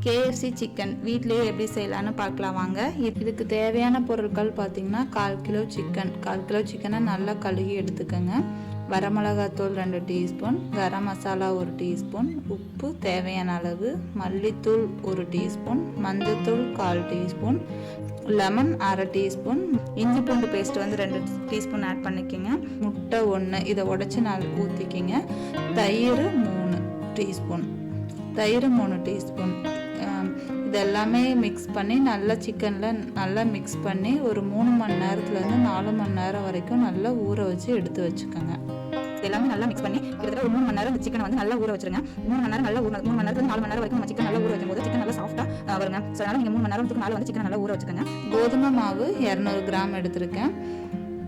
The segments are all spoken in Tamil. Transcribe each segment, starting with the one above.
KFC சிக்கன் வீட்டிலேயே எப்படி செய்யலான்னு பார்க்கலாம் வாங்க. இதுக்கு தேவையான பொருட்கள் பார்த்தீங்கன்னா 1/4 கிலோ சிக்கன். 1/4 கிலோ சிக்கனை நல்லா கழுகி எடுத்துக்கோங்க. வரமிளகாத்தூள் 2 டீஸ்பூன், கரம் மசாலா 1 டீஸ்பூன், உப்பு தேவையான அளவு, மல்லித்தூள் 1 டீஸ்பூன், மஞ்சத்தூள் 1/4 டீஸ்பூன், லெமன் 1/2 டீஸ்பூன், இஞ்சி பூண்டு பேஸ்ட் 2 டீஸ்பூன் ஆட் பண்ணிக்கோங்க. முட்டை 1 இதை உடச்சி ஊற்றிக்கிங்க. தயிர் 3 டீஸ்பூன், தயிர் 3 டீஸ்பூன். இதெல்லாமே மிக்ஸ் பண்ணி நல்லா சிக்கனில் நல்லா மிக்ஸ் பண்ணி ஒரு 3 மணி நேரத்துலேருந்து 4 மணி நேரம் வரைக்கும் நல்லா ஊற வச்சு எடுத்து வச்சுக்கோங்க. எல்லாமே நல்லா மிக்ஸ் பண்ணி கிட்டத்தட்ட ஒரு 3 மணி நேரம் சிக்கனை நல்லா ஊற வச்சிருங்க. 3 மணி நேரம் நல்லா 3 மணி நேரத்துலேருந்து 4 மணி நேரம் வரைக்கும் நம்ம சிக்கன் நல்லா ஊற வைக்கும்போது சிக்கன் நல்லா சாஃப்ட்டாக வருங்க. ஸோ அதனால் நீங்கள் 3 மணி நேரத்துக்கு மேலே சிக்கன் நல்லா ஊற வச்சுக்கோங்க. கோதுமை மாவு 200 கிராம் எடுத்திருக்கேன்.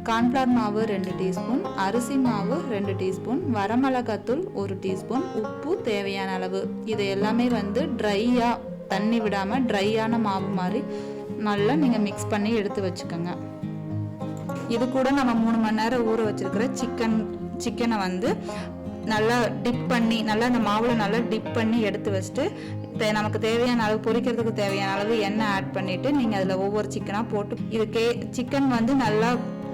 கார்ன்ஃப்ளவர் மாவு 2 டீஸ்பூன், அரிசி மாவு 2 டீஸ்பூன், வரமிளகாத்தூள் 1 டீஸ்பூன், உப்பு தேவையான அளவு. இது எல்லாமே ட்ரையாக தண்ணி விடாமல் ட்ரையான மாவு மாதிரி நல்லா நீங்கள் மிக்ஸ் பண்ணி எடுத்து வச்சுக்கோங்க. இது கூட நம்ம 3 மணி நேரம் ஊற வச்சுருக்கிற சிக்கனை நல்லா டிப் பண்ணி நல்லா அந்த மாவில் நல்லா டிப் பண்ணி எடுத்து வச்சுட்டு நமக்கு தேவையான அளவு பொரிக்கிறதுக்கு தேவையான அளவு எண்ணெய் ஆட் பண்ணிவிட்டு நீங்கள் அதில் ஒவ்வொரு சிக்கனாக போட்டு இது சிக்கன் நல்லா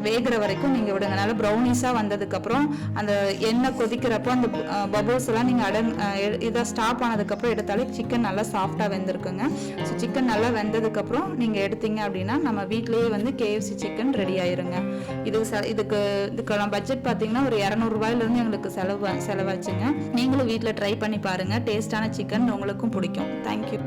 வேகிற வரைக்கும் நீங்கள் விடுங்க. நல்லா ப்ரௌனிஸாக வந்ததுக்கப்புறம் அந்த எண்ணெய் கொதிக்கிறப்போ அந்த பபுள்ஸ் எல்லாம் நீங்கள் இதை ஸ்டாப் ஆனதுக்கப்புறம் எடுத்தாலே சிக்கன் நல்லா சாஃப்டாக வெந்திருக்குங்க. ஸோ சிக்கன் நல்லா வெந்ததுக்கப்புறம் நீங்கள் எடுத்தீங்க அப்படின்னா நம்ம வீட்லேயே KFC சிக்கன் ரெடி ஆயிருங்க. இதுக்கான பட்ஜெட் பார்த்தீங்கன்னா ஒரு 200 ரூபாயிலிருந்து எங்களுக்கு செலவாச்சுங்க. நீங்களும் வீட்டில் ட்ரை பண்ணி பாருங்கள். டேஸ்டான சிக்கன் உங்களுக்கும் பிடிக்கும். தேங்க்யூ.